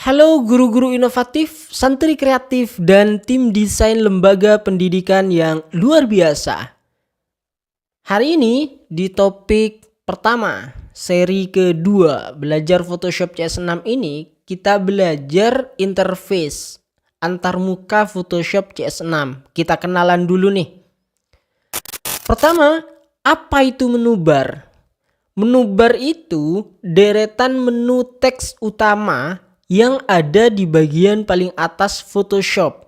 Halo guru-guru inovatif, santri kreatif, dan tim desain lembaga pendidikan yang luar biasa. Hari ini di topik pertama, seri kedua belajar Photoshop CS6 ini, kita belajar interface antarmuka Photoshop CS6. Kita kenalan dulu nih. Pertama, apa itu menu bar? Menu bar itu deretan menu teks utama yang ada di bagian paling atas Photoshop.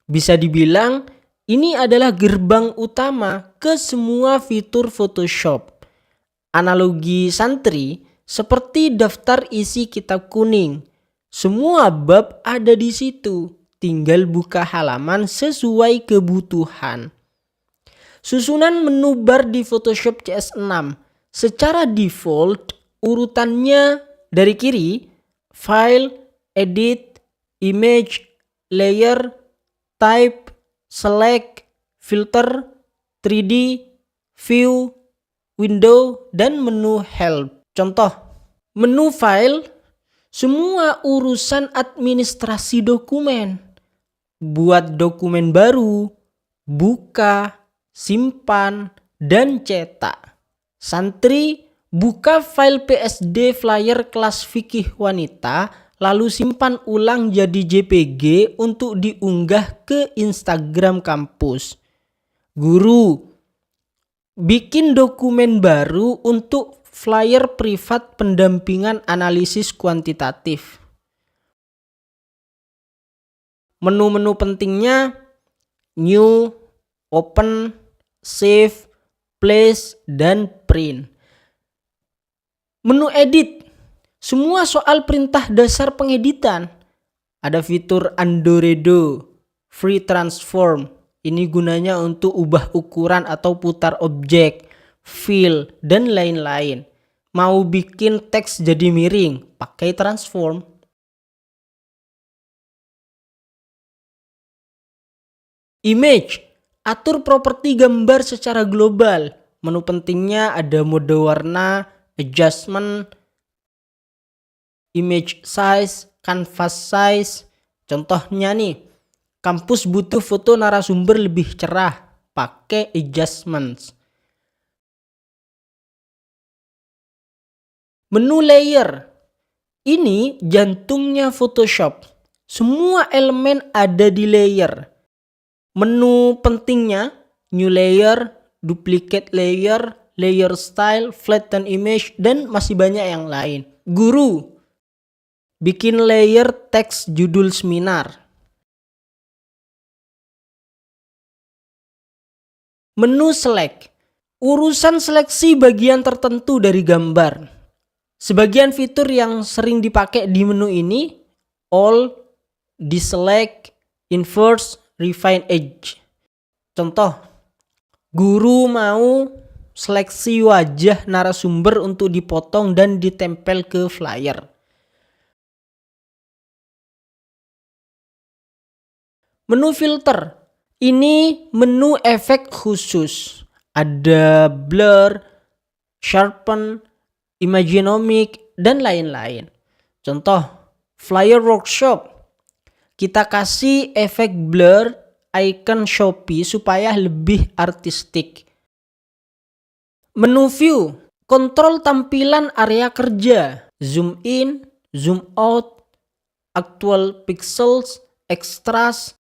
Bisa dibilang ini adalah gerbang utama ke semua fitur Photoshop. Analogi santri seperti daftar isi kitab kuning. Semua bab ada di situ, tinggal buka halaman sesuai kebutuhan. Susunan menu bar di Photoshop CS6 secara default urutannya dari kiri, File, Edit, Image, Layer, Type, Select, Filter, 3D, View, Window, dan menu Help. Contoh, menu File, semua urusan administrasi dokumen. Buat dokumen baru, buka, simpan, dan cetak. Santri buka file PSD flyer kelas fikih wanita, lalu simpan ulang jadi JPG untuk diunggah ke Instagram kampus. Guru bikin dokumen baru untuk flyer privat pendampingan analisis kuantitatif. Menu-menu pentingnya New, Open, Save, Place, dan Print. Menu edit, semua soal perintah dasar pengeditan. Ada fitur Andoredo, Free Transform. Ini gunanya untuk ubah ukuran atau putar objek, fill, dan lain-lain. Mau bikin teks jadi miring, pakai transform. Image, atur properti gambar secara global. Menu pentingnya ada mode warna, adjustment, image size, canvas size. Contohnya nih, kampus butuh foto narasumber lebih cerah, pakai adjustments. Menu layer, ini jantungnya Photoshop. Semua elemen ada di layer. Menu pentingnya new layer, duplicate layer, layer style, flatten image, dan masih banyak yang lain. Guru bikin layer teks judul seminar. Menu select, urusan seleksi bagian tertentu dari gambar. Sebagian fitur yang sering dipakai di menu ini all, deselect, inverse, refine edge. Contoh, guru mau seleksi wajah narasumber untuk dipotong dan ditempel ke flyer. Menu filter, ini menu efek khusus. Ada blur, sharpen, imaginomic, dan lain-lain. Contoh, flyer workshop. Kita kasih efek blur, icon Shopee supaya lebih artistik. Menu view, kontrol tampilan area kerja, zoom in, zoom out, actual pixels, extras,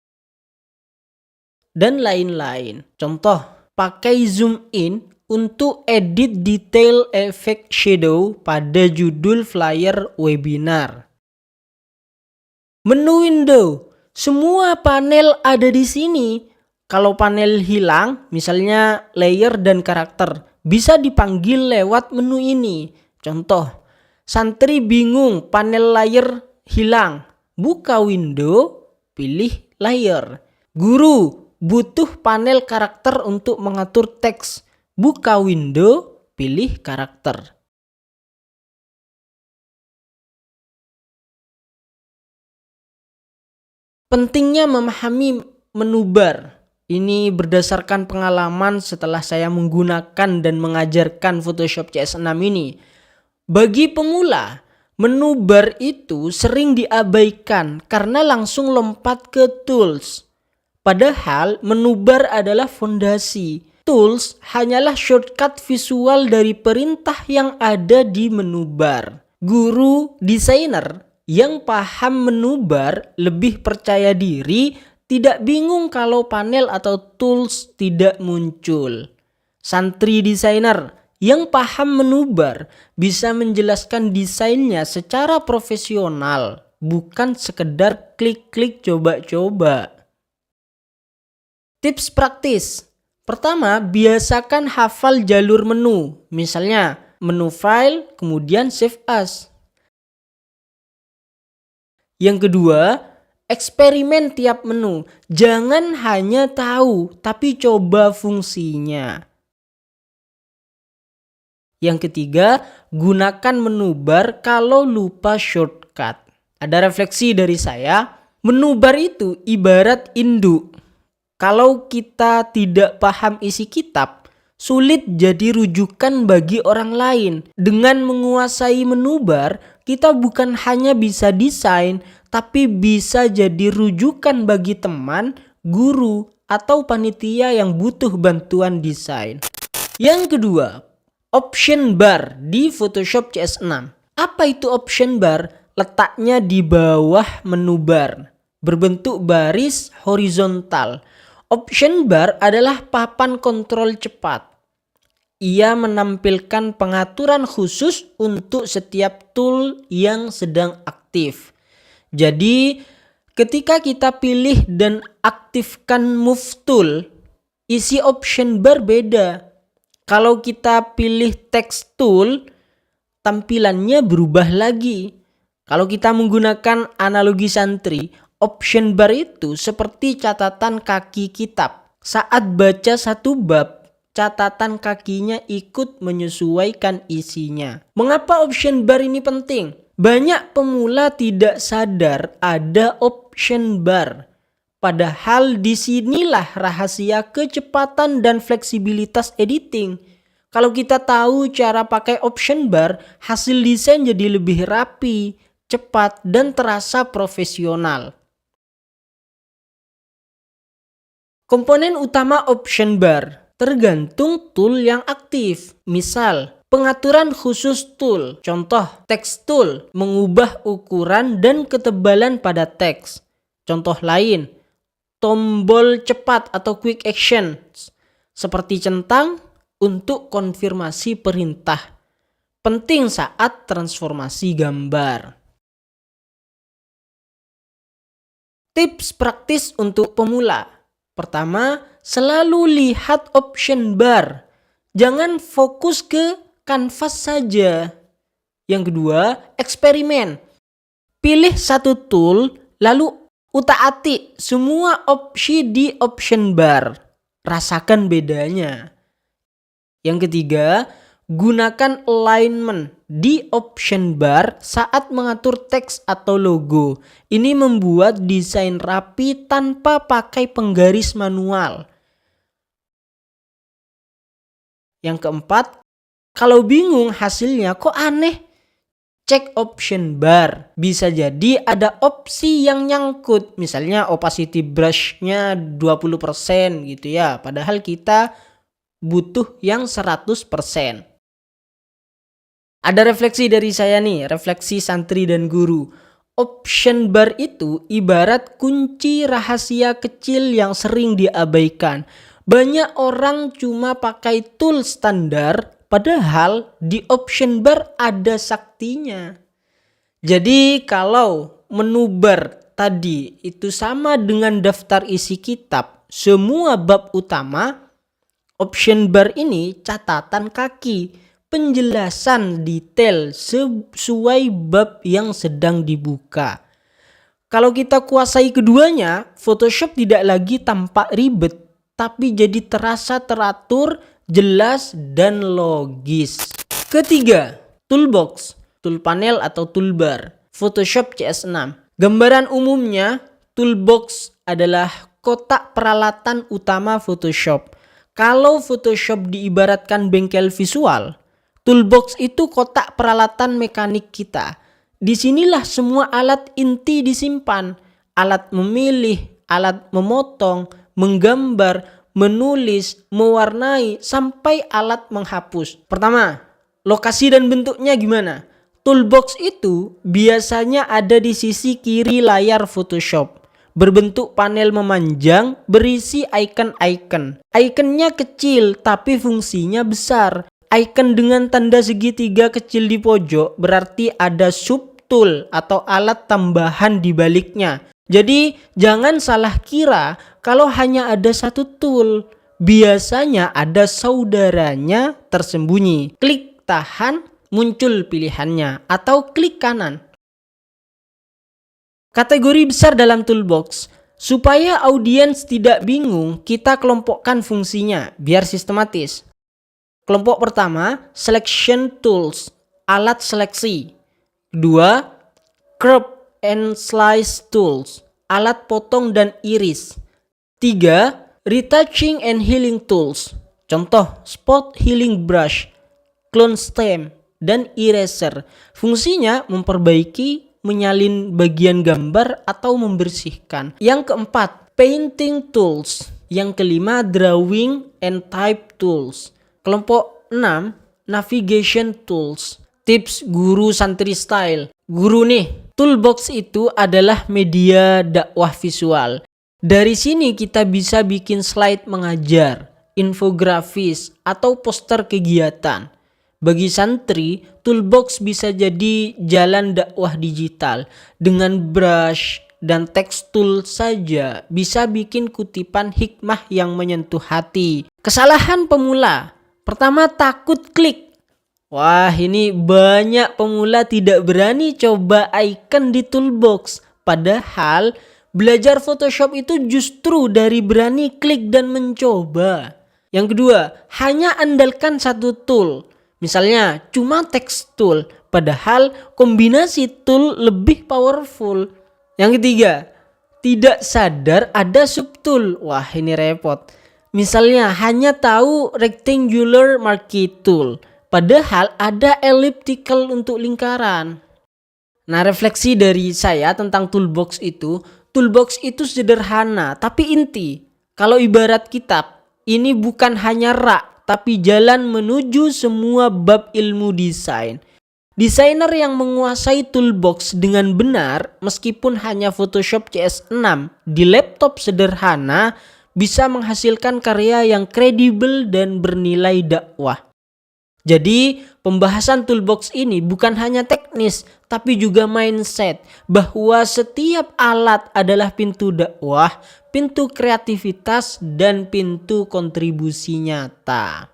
dan lain-lain. Contoh, pakai zoom in untuk edit detail efek shadow pada judul flyer webinar. Menu window, semua panel ada di sini. Kalau panel hilang, misalnya layer dan karakter, bisa dipanggil lewat menu ini. Contoh, santri bingung panel layer hilang. Buka window, pilih layer. Guru butuh panel karakter untuk mengatur teks. Buka window, pilih karakter. Pentingnya memahami menu bar. Ini berdasarkan pengalaman setelah saya menggunakan dan mengajarkan Photoshop CS6 ini. Bagi pemula, Menu bar itu sering diabaikan karena langsung lompat ke tools. Padahal menu bar adalah fondasi. Tools hanyalah shortcut visual dari perintah yang ada di menu bar. Guru desainer yang paham menu bar lebih percaya diri, tidak bingung kalau panel atau tools tidak muncul. Santri desainer yang paham menu bar bisa menjelaskan desainnya secara profesional, bukan sekedar klik-klik coba-coba. Tips praktis. Pertama, biasakan hafal jalur menu. Misalnya, menu file, kemudian save as. Yang kedua, eksperimen tiap menu. Jangan hanya tahu, tapi coba fungsinya. Yang ketiga, gunakan menu bar kalau lupa shortcut. Ada refleksi dari saya, menu bar itu ibarat induk. Kalau kita tidak paham isi kitab, sulit jadi rujukan bagi orang lain. Dengan menguasai menu bar, kita bukan hanya bisa desain, tapi bisa jadi rujukan bagi teman, guru, atau panitia yang butuh bantuan desain. Yang kedua, option bar di Photoshop CS6. Apa itu option bar? Letaknya di bawah menu bar, berbentuk baris horizontal. Option bar adalah papan kontrol cepat. Ia menampilkan pengaturan khusus untuk setiap tool yang sedang aktif. Jadi, ketika kita pilih dan aktifkan move tool, isi option bar beda. Kalau kita pilih text tool, tampilannya berubah lagi. Kalau kita menggunakan analogi santri, option bar itu seperti catatan kaki kitab. Saat baca satu bab, catatan kakinya ikut menyesuaikan isinya. Mengapa option bar ini penting? Banyak pemula tidak sadar ada option bar. Padahal disinilah rahasia kecepatan dan fleksibilitas editing. Kalau kita tahu cara pakai option bar, hasil desain jadi lebih rapi, cepat, dan terasa profesional. Komponen utama option bar tergantung tool yang aktif. Misal, pengaturan khusus tool. Contoh, text tool mengubah ukuran dan ketebalan pada teks. Contoh lain, tombol cepat atau quick action seperti centang untuk konfirmasi perintah. Penting saat transformasi gambar. Tips praktis untuk pemula. Pertama, selalu lihat option bar. Jangan fokus ke kanvas saja. Yang kedua, eksperimen. Pilih satu tool, lalu utak-atik semua opsi di option bar. Rasakan bedanya. Yang ketiga, gunakan alignment di option bar saat mengatur teks atau logo. Ini membuat desain rapi tanpa pakai penggaris manual. Yang keempat, kalau bingung hasilnya kok aneh, cek option bar. Bisa jadi ada opsi yang nyangkut. Misalnya opacity brush-nya 20% gitu ya. Padahal kita butuh yang 100%. Ada refleksi dari saya nih, refleksi santri dan guru. Option bar itu ibarat kunci rahasia kecil yang sering diabaikan. Banyak orang cuma pakai tool standar, padahal di option bar ada saktinya. Jadi kalau menu bar tadi itu sama dengan daftar isi kitab, semua bab utama, option bar ini catatan kaki, penjelasan detail sesuai bab yang sedang dibuka. Kalau kita kuasai keduanya, Photoshop tidak lagi tampak ribet, tapi jadi terasa teratur, jelas, dan logis. Ketiga, toolbox, tool panel atau toolbar, Photoshop CS6. Gambaran umumnya, toolbox adalah kotak peralatan utama Photoshop. Kalau Photoshop diibaratkan bengkel visual, toolbox itu kotak peralatan mekanik kita. Disinilah semua alat inti disimpan. Alat memilih, alat memotong, menggambar, menulis, mewarnai, sampai alat menghapus. Pertama, lokasi dan bentuknya gimana? Toolbox itu biasanya ada di sisi kiri layar Photoshop. Berbentuk panel memanjang berisi icon-icon. Iconnya kecil tapi fungsinya besar. Icon dengan tanda segitiga kecil di pojok berarti ada subtool atau alat tambahan di baliknya. Jadi jangan salah kira kalau hanya ada satu tool. Biasanya ada saudaranya tersembunyi. Klik tahan, muncul pilihannya, atau klik kanan. Kategori besar dalam toolbox. Supaya audiens tidak bingung, kita kelompokkan fungsinya biar sistematis. Kelompok pertama, selection tools, alat seleksi. Kedua, crop and slice tools, alat potong dan iris. Tiga, retouching and healing tools. Contoh, spot healing brush, clone stamp, dan eraser. Fungsinya memperbaiki, menyalin bagian gambar atau membersihkan. Yang keempat, painting tools. Yang kelima, drawing and type tools. Kelompok 6, navigation tools. Tips guru santri style. Guru nih, toolbox itu adalah media dakwah visual. Dari sini kita bisa bikin slide mengajar, infografis, atau poster kegiatan. Bagi santri, toolbox bisa jadi jalan dakwah digital. Dengan brush dan text tool saja bisa bikin kutipan hikmah yang menyentuh hati. Kesalahan pemula. Pertama, takut klik. Wah, ini banyak pemula tidak berani coba icon di toolbox. Padahal belajar Photoshop itu justru dari berani klik dan mencoba. Yang kedua, hanya andalkan satu tool. Misalnya cuma text tool, padahal kombinasi tool lebih powerful. Yang ketiga, tidak sadar ada subtool. Wah, ini repot. Misalnya hanya tahu rectangular marquee tool, padahal ada elliptical untuk lingkaran. Nah, refleksi dari saya tentang toolbox itu sederhana tapi inti. Kalau ibarat kitab, ini bukan hanya rak, tapi jalan menuju semua bab ilmu desain. Desainer yang menguasai toolbox dengan benar, meskipun hanya Photoshop CS6 di laptop sederhana, bisa menghasilkan karya yang kredibel dan bernilai dakwah. Jadi, pembahasan toolbox ini bukan hanya teknis, tapi juga mindset bahwa setiap alat adalah pintu dakwah, pintu kreativitas, dan pintu kontribusi nyata.